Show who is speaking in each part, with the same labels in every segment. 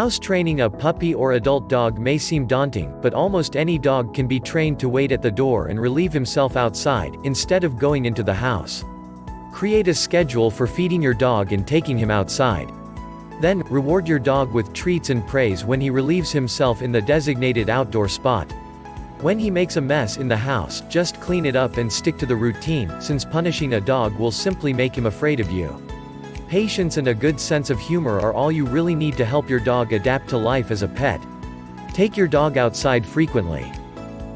Speaker 1: House training a puppy or adult dog may seem daunting, but almost any dog can be trained to wait at the door and relieve himself outside, instead of going into the house. Create a schedule for feeding your dog and taking him outside. Then, reward your dog with treats and praise when he relieves himself in the designated outdoor spot. When he makes a mess in the house, just clean it up and stick to the routine, since punishing a dog will simply make him afraid of you. Patience and a good sense of humor are all you really need to help your dog adapt to life as a pet. Take your dog outside frequently.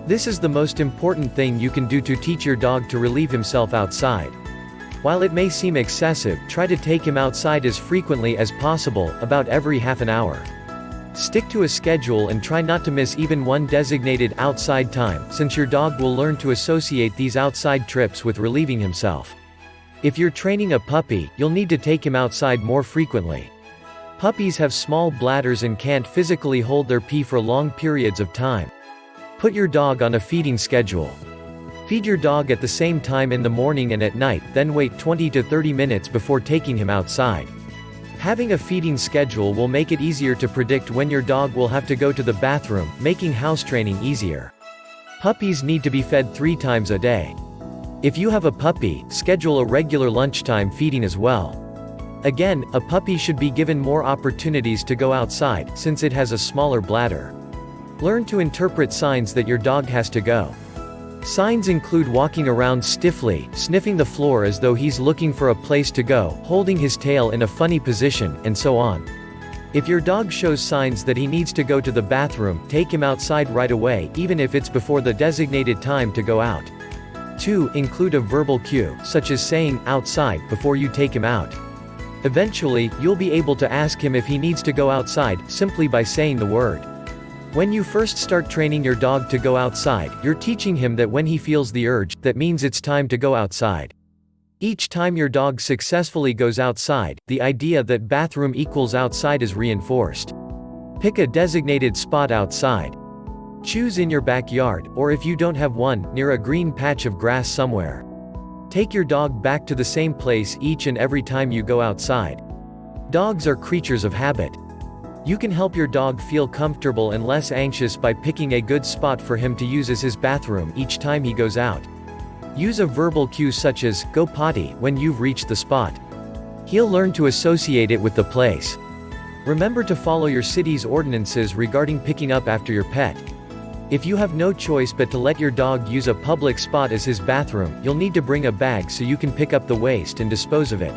Speaker 1: This is the most important thing you can do to teach your dog to relieve himself outside. While it may seem excessive, try to take him outside as frequently as possible, about every half an hour. Stick to a schedule and try not to miss even one designated outside time, since your dog will learn to associate these outside trips with relieving himself. If you're training a puppy, you'll need to take him outside more frequently. Puppies have small bladders and can't physically hold their pee for long periods of time. Put your dog on a feeding schedule. Feed your dog at the same time in the morning and at night, then wait 20 to 30 minutes before taking him outside. Having a feeding schedule will make it easier to predict when your dog will have to go to the bathroom, making house training easier. Puppies need to be fed 3 times a day. If you have a puppy, schedule a regular lunchtime feeding as well. Again, a puppy should be given more opportunities to go outside, since it has a smaller bladder. Learn to interpret signs that your dog has to go. Signs include walking around stiffly, sniffing the floor as though he's looking for a place to go, holding his tail in a funny position, and so on. If your dog shows signs that he needs to go to the bathroom, take him outside right away, even if it's before the designated time to go out. 2. Include a verbal cue, such as saying, "outside," before you take him out. Eventually, you'll be able to ask him if he needs to go outside, simply by saying the word. When you first start training your dog to go outside, you're teaching him that when he feels the urge, that means it's time to go outside. Each time your dog successfully goes outside, the idea that bathroom equals outside is reinforced. Pick a designated spot outside. Choose in your backyard, or if you don't have one, near a green patch of grass somewhere. Take your dog back to the same place each and every time you go outside. Dogs are creatures of habit. You can help your dog feel comfortable and less anxious by picking a good spot for him to use as his bathroom each time he goes out. Use a verbal cue such as, "go potty," when you've reached the spot. He'll learn to associate it with the place. Remember to follow your city's ordinances regarding picking up after your pet. If you have no choice but to let your dog use a public spot as his bathroom, you'll need to bring a bag so you can pick up the waste and dispose of it.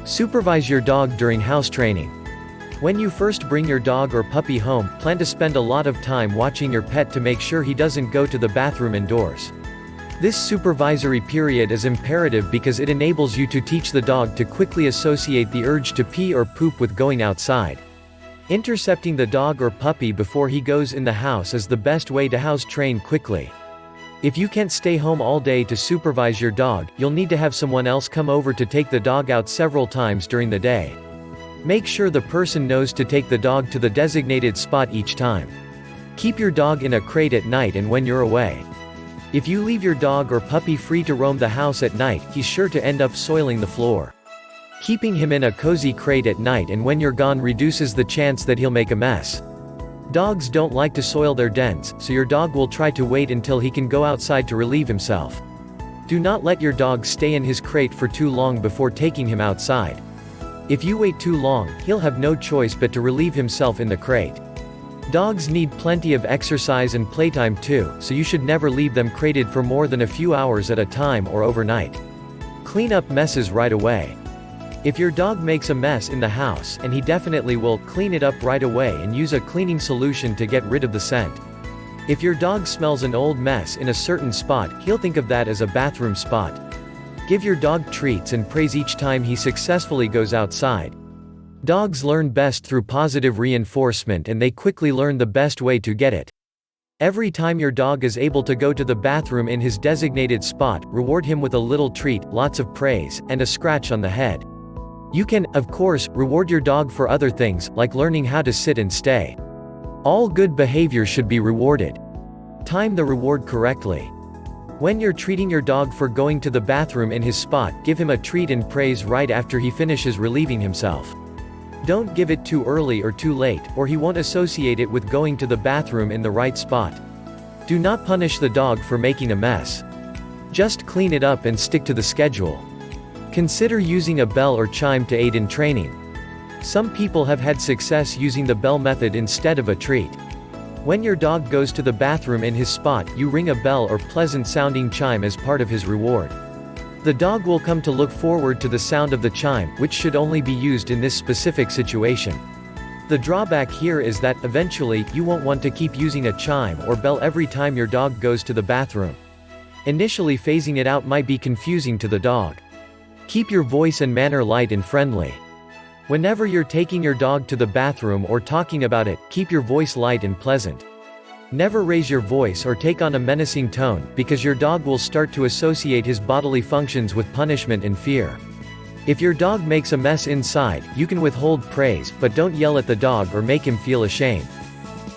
Speaker 1: Supervise your dog during house training. When you first bring your dog or puppy home, plan to spend a lot of time watching your pet to make sure he doesn't go to the bathroom indoors. This supervisory period is imperative because it enables you to teach the dog to quickly associate the urge to pee or poop with going outside. Intercepting the dog or puppy before he goes in the house is the best way to house train quickly. If you can't stay home all day to supervise your dog, you'll need to have someone else come over to take the dog out several times during the day. Make sure the person knows to take the dog to the designated spot each time. Keep your dog in a crate at night and when you're away. If you leave your dog or puppy free to roam the house at night, he's sure to end up soiling the floor. Keeping him in a cozy crate at night and when you're gone reduces the chance that he'll make a mess. Dogs don't like to soil their dens, so your dog will try to wait until he can go outside to relieve himself. Do not let your dog stay in his crate for too long before taking him outside. If you wait too long, he'll have no choice but to relieve himself in the crate. Dogs need plenty of exercise and playtime too, so you should never leave them crated for more than a few hours at a time or overnight. Clean up messes right away. If your dog makes a mess in the house, and he definitely will, clean it up right away and use a cleaning solution to get rid of the scent. If your dog smells an old mess in a certain spot, he'll think of that as a bathroom spot. Give your dog treats and praise each time he successfully goes outside. Dogs learn best through positive reinforcement and they quickly learn the best way to get it. Every time your dog is able to go to the bathroom in his designated spot, reward him with a little treat, lots of praise, and a scratch on the head. You can, of course, reward your dog for other things, like learning how to sit and stay. All good behavior should be rewarded. Time the reward correctly. When you're treating your dog for going to the bathroom in his spot, give him a treat and praise right after he finishes relieving himself. Don't give it too early or too late, or he won't associate it with going to the bathroom in the right spot. Do not punish the dog for making a mess. Just clean it up and stick to the schedule. Consider using a bell or chime to aid in training. Some people have had success using the bell method instead of a treat. When your dog goes to the bathroom in his spot, you ring a bell or pleasant-sounding chime as part of his reward. The dog will come to look forward to the sound of the chime, which should only be used in this specific situation. The drawback here is that, eventually, you won't want to keep using a chime or bell every time your dog goes to the bathroom. Initially, phasing it out might be confusing to the dog. Keep your voice and manner light and friendly. Whenever you're taking your dog to the bathroom or talking about it, keep your voice light and pleasant. Never raise your voice or take on a menacing tone, because your dog will start to associate his bodily functions with punishment and fear. If your dog makes a mess inside, you can withhold praise, but don't yell at the dog or make him feel ashamed.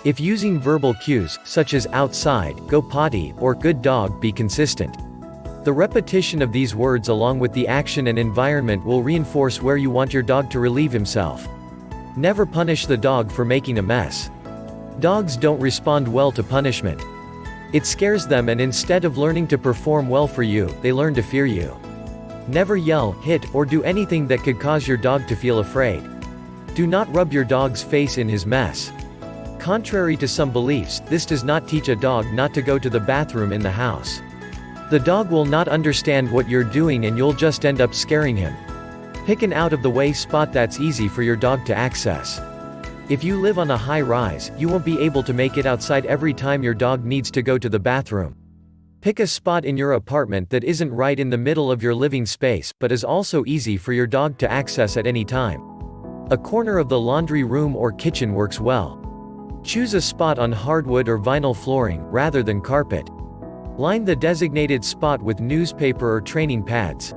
Speaker 1: If using verbal cues, such as outside, go potty, or good dog, be consistent. The repetition of these words along with the action and environment will reinforce where you want your dog to relieve himself. Never punish the dog for making a mess. Dogs don't respond well to punishment. It scares them, and instead of learning to perform well for you, they learn to fear you. Never yell, hit, or do anything that could cause your dog to feel afraid. Do not rub your dog's face in his mess. Contrary to some beliefs, this does not teach a dog not to go to the bathroom in the house. The dog will not understand what you're doing, and you'll just end up scaring him. Pick an out-of-the-way spot that's easy for your dog to access. If you live on a high rise, you won't be able to make it outside every time your dog needs to go to the bathroom. Pick a spot in your apartment that isn't right in the middle of your living space, but is also easy for your dog to access at any time. A corner of the laundry room or kitchen works well. Choose a spot on hardwood or vinyl flooring, rather than carpet. Line the designated spot with newspaper or training pads.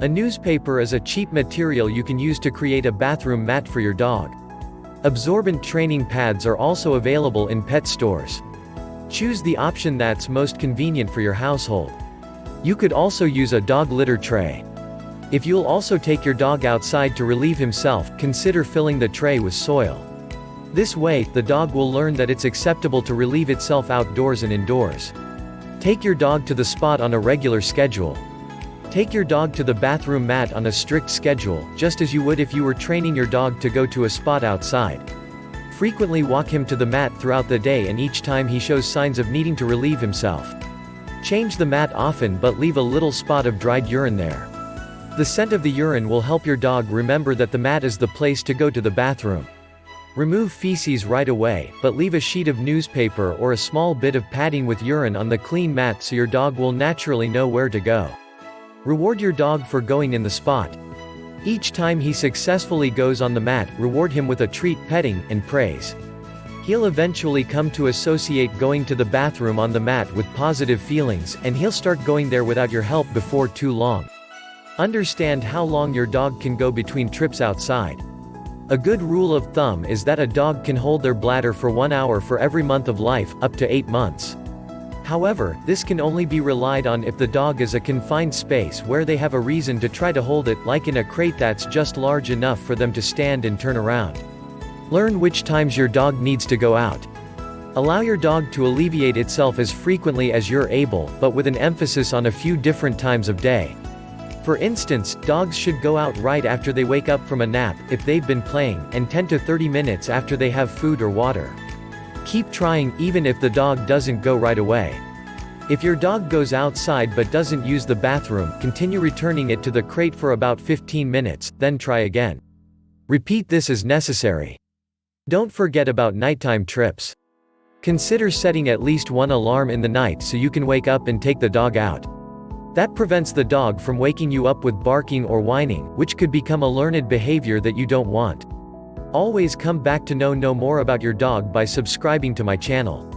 Speaker 1: A newspaper is a cheap material you can use to create a bathroom mat for your dog. Absorbent training pads are also available in pet stores. Choose the option that's most convenient for your household. You could also use a dog litter tray. If you'll also take your dog outside to relieve himself, consider filling the tray with soil. This way, the dog will learn that it's acceptable to relieve itself outdoors and indoors. Take your dog to the spot on a regular schedule. Take your dog to the bathroom mat on a strict schedule, just as you would if you were training your dog to go to a spot outside. Frequently walk him to the mat throughout the day, and each time he shows signs of needing to relieve himself, change the mat often, but leave a little spot of dried urine there. The scent of the urine will help your dog remember that the mat is the place to go to the bathroom. Remove feces right away, but leave a sheet of newspaper or a small bit of padding with urine on the clean mat so your dog will naturally know where to go. Reward your dog for going in the spot. Each time he successfully goes on the mat, reward him with a treat, petting, and praise. He'll eventually come to associate going to the bathroom on the mat with positive feelings, and he'll start going there without your help before too long. Understand how long your dog can go between trips outside. A good rule of thumb is that a dog can hold their bladder for 1 hour for every month of life, up to 8 months. However, this can only be relied on if the dog is a confined space where they have a reason to try to hold it, like in a crate that's just large enough for them to stand and turn around. Learn which times your dog needs to go out. Allow your dog to alleviate itself as frequently as you're able, but with an emphasis on a few different times of day. For instance, dogs should go out right after they wake up from a nap, if they've been playing, and 10 to 30 minutes after they have food or water. Keep trying, even if the dog doesn't go right away. If your dog goes outside but doesn't use the bathroom, continue returning it to the crate for about 15 minutes, then try again. Repeat this as necessary. Don't forget about nighttime trips. Consider setting at least one alarm in the night so you can wake up and take the dog out. That prevents the dog from waking you up with barking or whining, which could become a learned behavior that you don't want. Always come back to know more about your dog by subscribing to my channel.